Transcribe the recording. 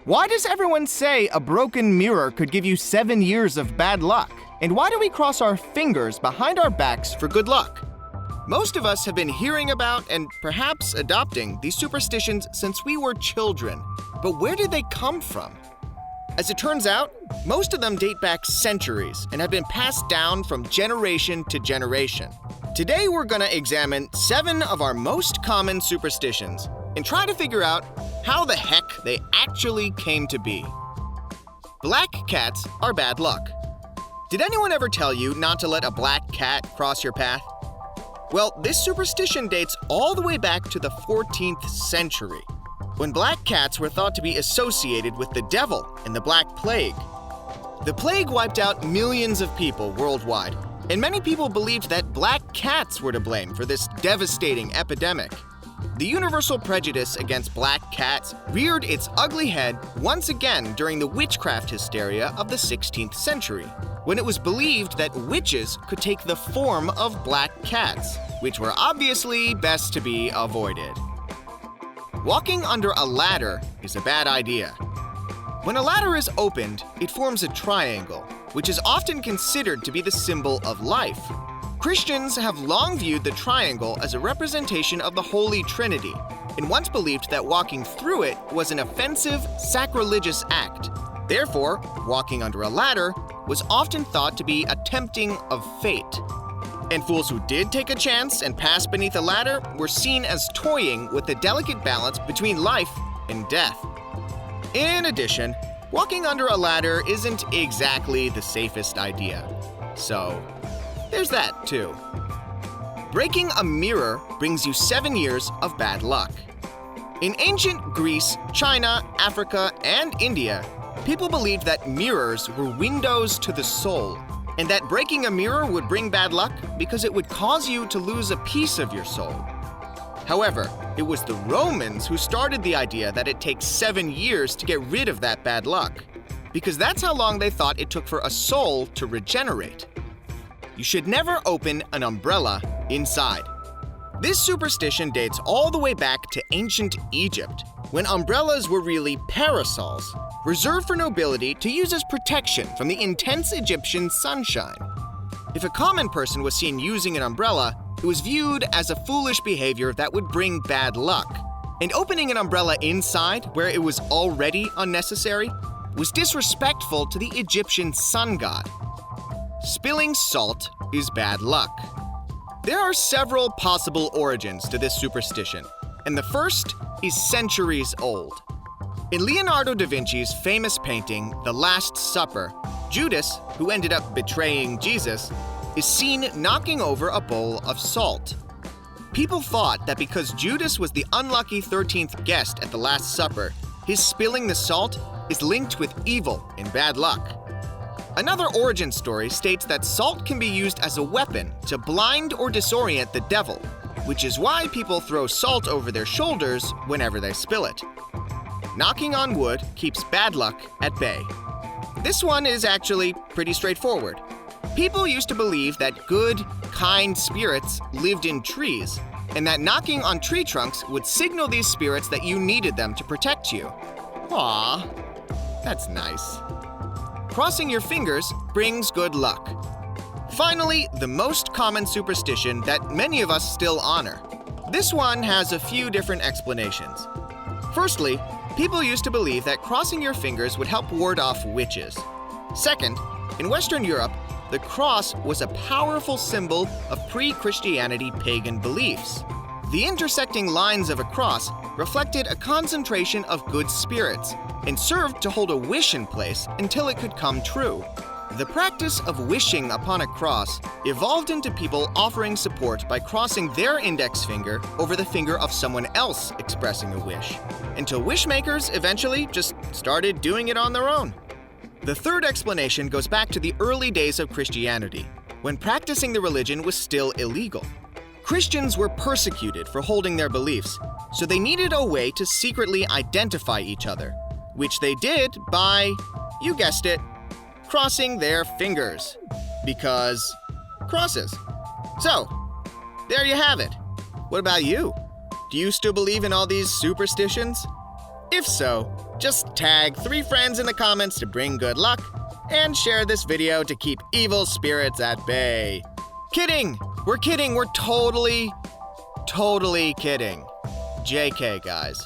Why does everyone say a broken mirror could give you 7 years of bad luck? And why do we cross our fingers behind our backs for good luck? Most of us have been hearing about and perhaps adopting these superstitions since we were children. But where did they come from? As it turns out, most of them date back centuries and have been passed down from generation to generation. Today we're going to examine 7 of our most common superstitions and try to figure out how the heck they actually came to be. Black cats are bad luck. Did anyone ever tell you not to let a black cat cross your path? Well, this superstition dates all the way back to the 14th century, when black cats were thought to be associated with the devil and the Black Plague. The plague wiped out millions of people worldwide, and many people believed that black cats were to blame for this devastating epidemic. The universal prejudice against black cats reared its ugly head once again during the witchcraft hysteria of the 16th century, when it was believed that witches could take the form of black cats, which were obviously best to be avoided. Walking under a ladder is a bad idea. When a ladder is opened, it forms a triangle, which is often considered to be the symbol of life. Christians have long viewed the triangle as a representation of the Holy Trinity, and once believed that walking through it was an offensive, sacrilegious act. Therefore, walking under a ladder was often thought to be a tempting of fate. And fools who did take a chance and pass beneath a ladder were seen as toying with the delicate balance between life and death. In addition, walking under a ladder isn't exactly the safest idea. So, there's that too. Breaking a mirror brings you 7 years of bad luck. In ancient Greece, China, Africa, and India, people believed that mirrors were windows to the soul, and that breaking a mirror would bring bad luck because it would cause you to lose a piece of your soul. However, it was the Romans who started the idea that it takes 7 years to get rid of that bad luck, because that's how long they thought it took for a soul to regenerate. You should never open an umbrella inside. This superstition dates all the way back to ancient Egypt, when umbrellas were really parasols, reserved for nobility to use as protection from the intense Egyptian sunshine. If a common person was seen using an umbrella, it was viewed as a foolish behavior that would bring bad luck. And opening an umbrella inside, where it was already unnecessary, was disrespectful to the Egyptian sun god. Spilling salt is bad luck. There are several possible origins to this superstition, and the first is centuries old. In Leonardo da Vinci's famous painting, The Last Supper, Judas, who ended up betraying Jesus, is seen knocking over a bowl of salt. People thought that because Judas was the unlucky 13th guest at the Last Supper, his spilling the salt is linked with evil and bad luck. Another origin story states that salt can be used as a weapon to blind or disorient the devil, which is why people throw salt over their shoulders whenever they spill it. Knocking on wood keeps bad luck at bay. This one is actually pretty straightforward. People used to believe that good, kind spirits lived in trees, and that knocking on tree trunks would signal these spirits that you needed them to protect you. Aww, that's nice. Crossing your fingers brings good luck. Finally, the most common superstition that many of us still honor. This one has a few different explanations. Firstly, people used to believe that crossing your fingers would help ward off witches. Second, in Western Europe, the cross was a powerful symbol of pre-Christianity pagan beliefs. The intersecting lines of a cross reflected a concentration of good spirits and served to hold a wish in place until it could come true. The practice of wishing upon a cross evolved into people offering support by crossing their index finger over the finger of someone else expressing a wish, until wishmakers eventually just started doing it on their own. The third explanation goes back to the early days of Christianity, when practicing the religion was still illegal. Christians were persecuted for holding their beliefs, so they needed a way to secretly identify each other, which they did by, you guessed it, crossing their fingers. Because crosses. So, there you have it. What about you? Do you still believe in all these superstitions? If so, just tag 3 friends in the comments to bring good luck and share this video to keep evil spirits at bay. Kidding! We're kidding. We're totally kidding. JK, guys.